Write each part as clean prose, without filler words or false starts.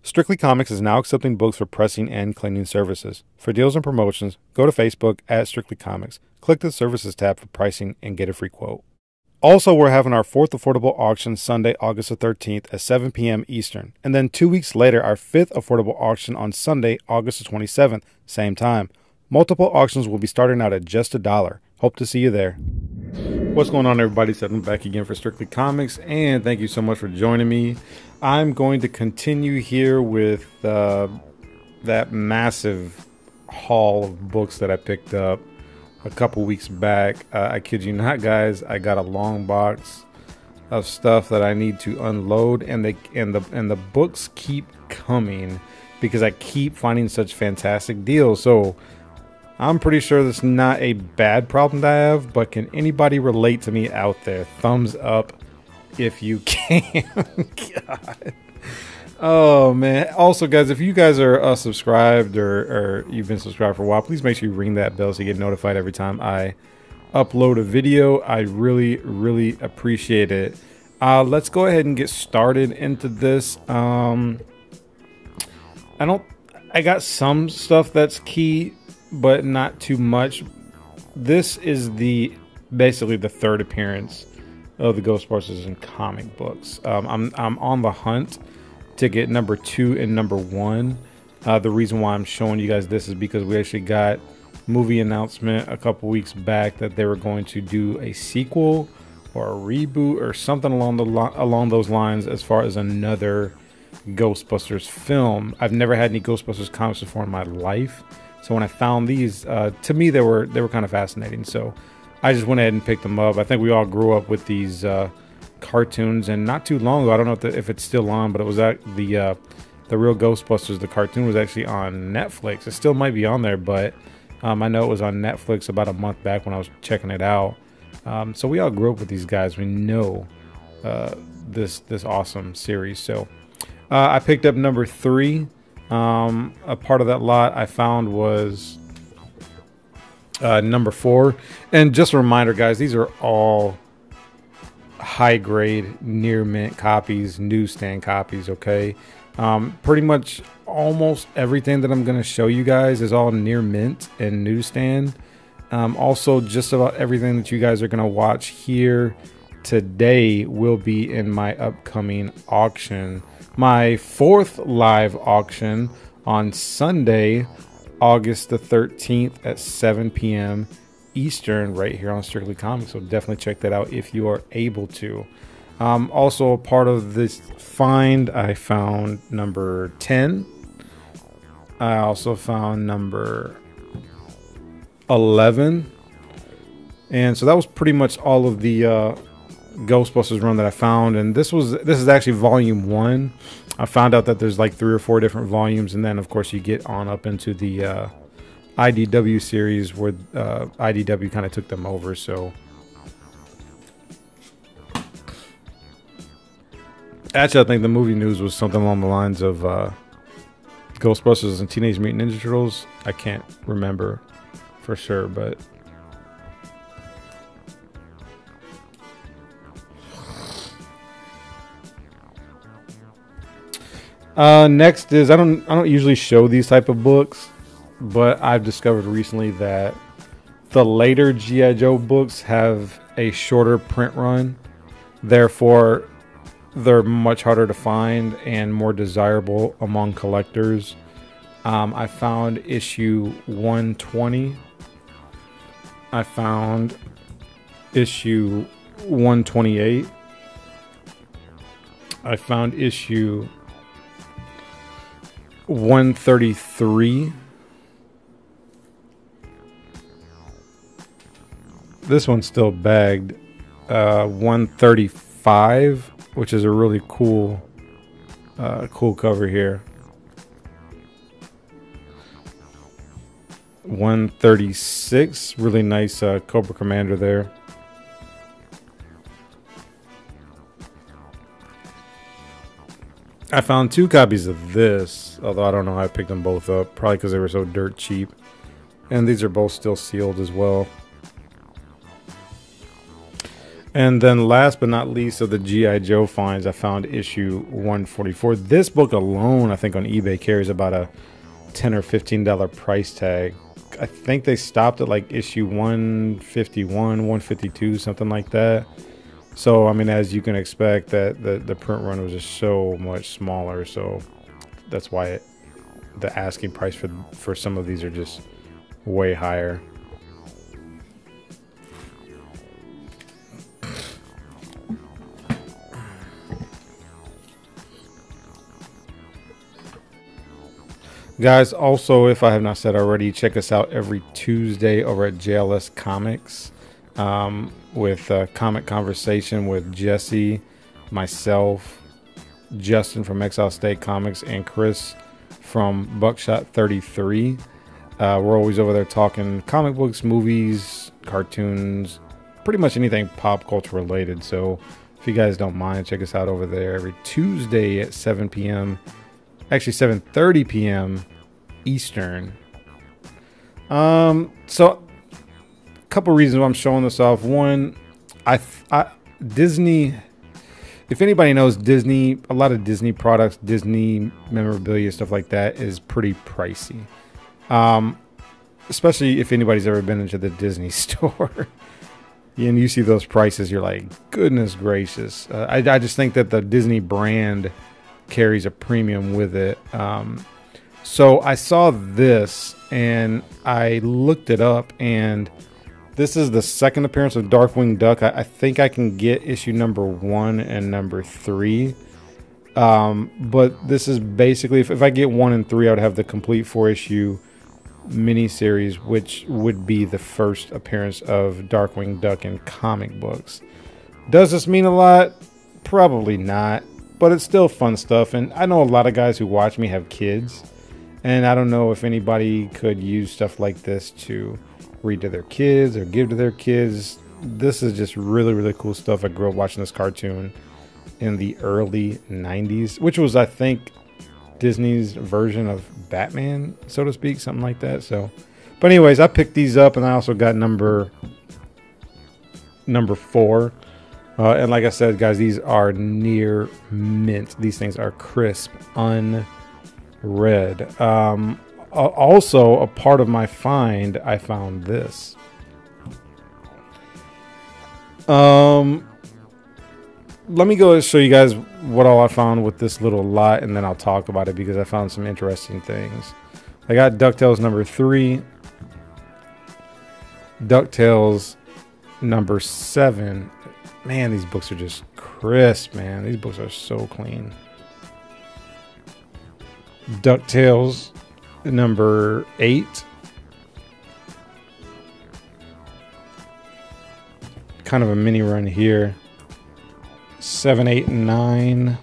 Strictly Comics is now accepting books for pressing and cleaning services. For deals and promotions, go to Facebook at Strictly Comics. Click the Services tab for pricing and get a free quote. Also, we're having our 4th affordable auction Sunday, August the 13th at 7 p.m. Eastern. And then 2 weeks later, our 5th affordable auction on Sunday, August the 27th, same time. Multiple auctions will be starting out at just $1. Hope to see you there. What's going on, everybody? Seth back again for Strictly Comics, and thank you so much for joining me. I'm going to continue here with that massive haul of books that I picked up a couple weeks back. I kid you not, guys, I got a long box of stuff that I need to unload, and the books keep coming because I keep finding such fantastic deals. So I'm pretty sure that's not a bad problem that I have, but can anybody relate to me out there? Thumbs up if you can. God. Oh man. Also, guys, if you guys are subscribed or you've been subscribed for a while, please make sure you ring that bell so you get notified every time I upload a video. I really appreciate it. Let's go ahead and get started into this. I got some stuff that's key, but not too much. This is basically the third appearance of the Ghostbusters in comic books. I'm on the hunt to get number 2 and number 1. The reason why I'm showing you guys this is because we actually got movie announcement a couple weeks back that they were going to do a sequel or a reboot or something along those lines as far as another Ghostbusters film. I've never had any Ghostbusters comics before in my life, so when I found these, to me they were kind of fascinating. So I just went ahead and picked them up. I think we all grew up with these cartoons, and not too long ago, I don't know if it's still on, but it was at the real Ghostbusters. The cartoon was actually on Netflix. It still might be on there, but I know it was on Netflix about a month back when I was checking it out. So we all grew up with these guys. We know this awesome series. So I picked up number 3. A part of that lot I found was number 4. And just a reminder, guys, these are all high grade, near mint copies, newsstand copies. Okay, pretty much almost everything that I'm going to show you guys is all near mint and newsstand. Also, just about everything that you guys are going to watch here today will be in my upcoming auction, my 4th live auction on Sunday, August the 13th at 7 p.m. Eastern, right here on Strictly Comics. So definitely check that out if you are able to. Also, part of this find, I found number 10. I also found number 11, and so that was pretty much all of the Ghostbusters run that I found. And this is actually volume 1. I found out that there's like 3 or 4 different volumes, and then of course you get on up into the IDW series where IDW kind of took them over. So actually, I think the movie news was something along the lines of Ghostbusters and Teenage Mutant Ninja Turtles. I can't remember for sure, but next is I don't usually show these type of books, but I've discovered recently that the later G.I. Joe books have a shorter print run. Therefore, they're much harder to find and more desirable among collectors. I found issue 120. I found issue 128. I found issue 133. This one's still bagged. 135, which is a really cool cover here. 136, really nice Cobra Commander there. I found 2 copies of this, although I don't know how I picked them both up, probably because they were so dirt cheap. And these are both still sealed as well. And then last but not least of the G.I. Joe finds, I found issue 144. This book alone, I think on eBay carries about a $10 or $15 price tag. I think they stopped at like issue 151, 152, something like that. So, I mean, as you can expect, that the print run was just so much smaller. So that's why the asking price for some of these are just way higher. Guys, also, if I have not said already, check us out every Tuesday over at JLS Comics with Comic Conversation with Jesse, myself, Justin from EXILESTATE Comics, and Chris from Buckshot 33. We're always over there talking comic books, movies, cartoons, pretty much anything pop culture related. So if you guys don't mind, check us out over there every Tuesday at 7 p.m. Actually 7:30 p.m. Eastern. So a couple reasons why I'm showing this off. One, Disney, if anybody knows Disney, a lot of Disney products, Disney memorabilia, stuff like that is pretty pricey. Especially if anybody's ever been into the Disney store. And you see those prices, you're like, goodness gracious. I just think that the Disney brand carries a premium with it. So I saw this and I looked it up, and this is the second appearance of Darkwing Duck. I think I can get issue number 1 and number 3. But this is basically, if I get 1 and 3, I would have the complete 4-issue miniseries, which would be the first appearance of Darkwing Duck in comic books. Does this mean a lot? Probably not. But it's still fun stuff, and I know a lot of guys who watch me have kids, and I don't know if anybody could use stuff like this to read to their kids or give to their kids. This is just really, really cool stuff. I grew up watching this cartoon in the early 90s, which was, I think, Disney's version of Batman, so to speak, something like that. So, but anyways, I picked these up, and I also got number 4. And like I said, guys, these are near mint. These things are crisp, unread. Also, a part of my find, I found this. Let me go and show you guys what all I found with this little lot, and then I'll talk about it because I found some interesting things. I got DuckTales number 3. DuckTales number 7. Man, these books are just crisp, man. These books are so clean. DuckTales number 8. Kind of a mini run here. 7, 8, and 9.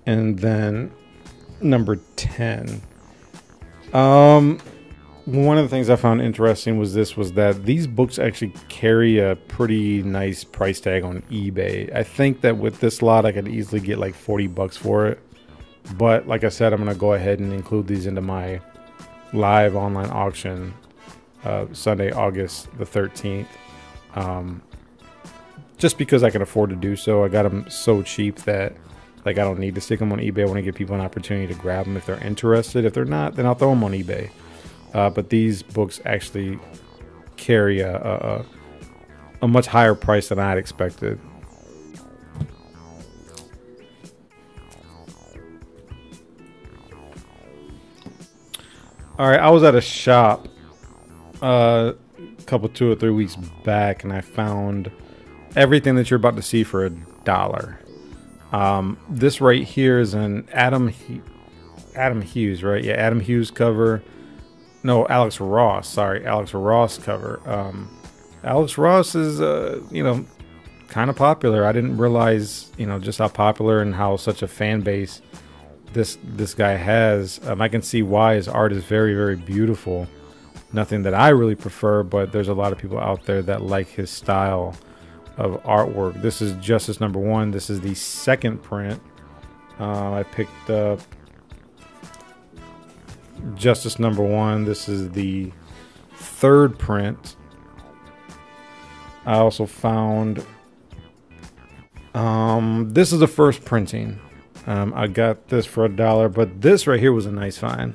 And then number 10. One of the things I found interesting was that these books actually carry a pretty nice price tag on eBay. I think that with this lot, I could easily get like $40 for it. But like I said, I'm going to go ahead and include these into my live online auction Sunday, August the 13th. Just because I can afford to do so. I got them so cheap that like I don't need to stick them on eBay. I want to give people an opportunity to grab them if they're interested. If they're not, then I'll throw them on eBay. But these books actually carry a much higher price than I had expected. All right, I was at a shop a couple 2 or 3 weeks back, and I found everything that you're about to see for $1. This right here is an Adam Hughes, right? Yeah, Adam Hughes cover. No, Alex Ross. Sorry, Alex Ross cover. Alex Ross is, kind of popular. I didn't realize, just how popular and how such a fan base this guy has. I can see why. His art is very, very beautiful. Nothing that I really prefer, but there's a lot of people out there that like his style of artwork. This is Justice number 1. This is the second print. I picked up Justice number 1. This is the third print. I also found this is the first printing. I got this for $1, but this right here was a nice find.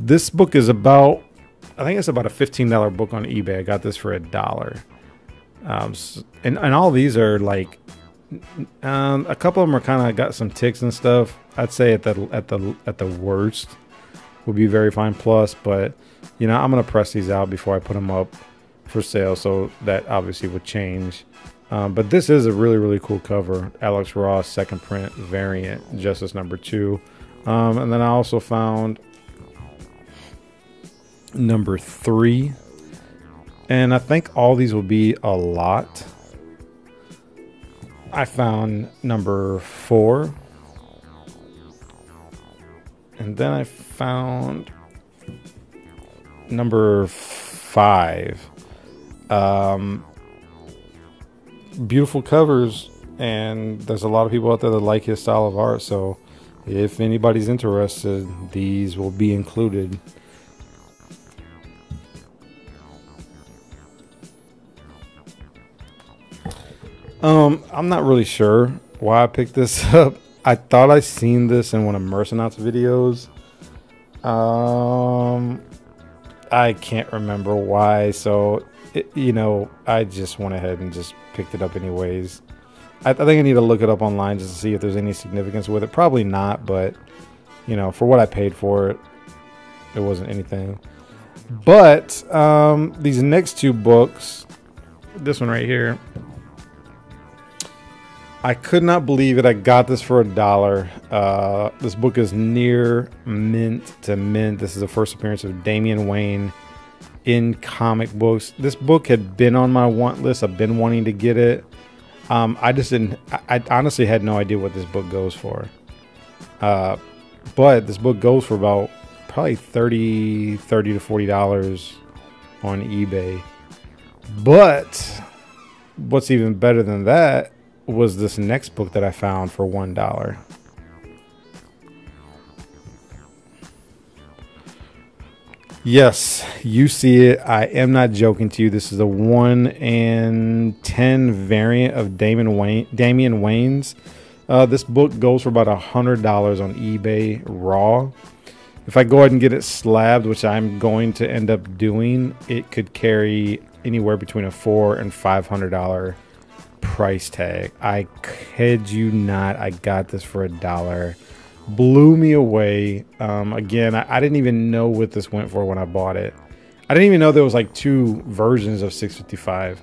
This book is about, I think it's about a $15 book on eBay. I got this for $1. And all these are like, a couple of them are kind of got some ticks and stuff. I'd say at the worst would be very fine plus, but you know, I'm gonna press these out before I put them up for sale, so that obviously would change. But this is a really cool cover. Alex Ross second print variant, Justice #2. And then I also found #3, and I think all these will be a lot. I found #4, and then I found #5. Beautiful covers, and there's a lot of people out there that like his style of art, so if anybody's interested, these will be included. I'm not really sure why I picked this up. I thought I seen this in one of Mercenauts videos. I can't remember why, so you know, I just went ahead and just picked it up anyways. I think I need to look it up online just to see if there's any significance with it. Probably not, but you know, for what I paid for it, it wasn't anything. But these next two books, this one right here, I could not believe it. I got this for $1. This book is near mint to mint. This is the first appearance of Damian Wayne in comic books. This book had been on my want list. I've been wanting to get it. I just didn't. I honestly had no idea what this book goes for. But this book goes for about probably $30 to $40 on eBay. But what's even better than that was this next book that I found for $1. Yes, you see it. I am not joking to you. This is a 1 in 10 variant of Damian Wayne's. This book goes for about $100 on eBay raw. If I go ahead and get it slabbed, which I'm going to end up doing, it could carry anywhere between a $400 and $500 price tag. I kid you not. I got this for $1. Blew me away. Again, I didn't even know what this went for when I bought it. I didn't even know there was like 2 versions of 655.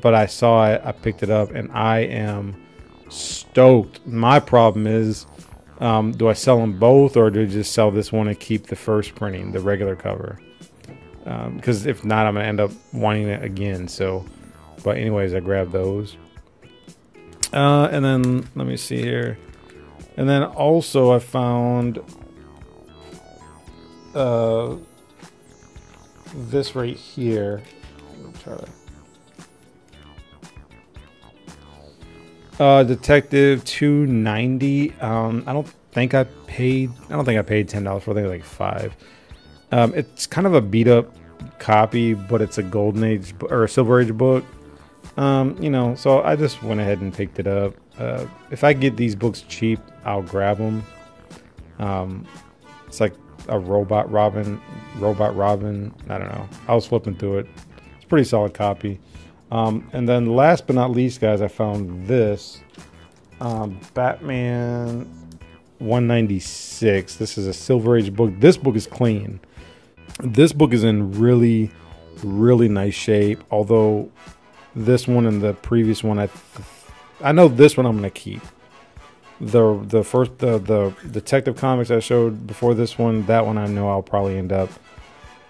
But I saw it, I picked it up, and I am stoked. My problem is, do I sell them both, or do I just sell this one and keep the first printing, the regular cover? Because if not, I'm gonna end up wanting it again. So, but anyways, I grabbed those. And then let me see here. And then also I found this right here. Detective 290. I don't think I paid $10 for it. I think like $5. It's kind of a beat up copy, but it's a golden age or a silver age book. You know, so I just went ahead and picked it up. If I get these books cheap, I'll grab them. It's like a Robot Robin. I don't know. I was flipping through it. It's a pretty solid copy. And then last but not least, guys, I found this Batman 196. This is a Silver Age book. This book is clean. This book is in really nice shape. Although this one and the previous one, I know this one I'm gonna keep. The Detective Comics I showed before this one, that one I know I'll probably end up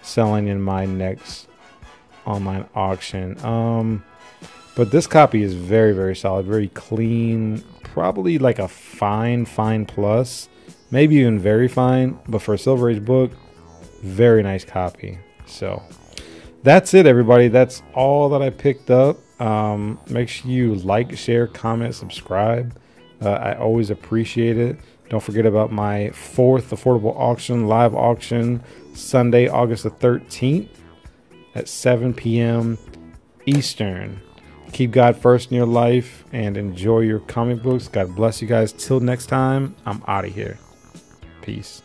selling in my next online auction. But this copy is very solid, very clean, probably like a fine plus, maybe even very fine, but for a Silver Age book, very nice copy. So that's it, everybody. That's all that I picked up. Make sure you like, share, comment, subscribe. I always appreciate it. Don't forget about my 4th affordable auction, live auction, Sunday, August the 13th at 7 p.m. Eastern. Keep God first in your life and enjoy your comic books. God bless you guys. Till next time, I'm out of here. Peace.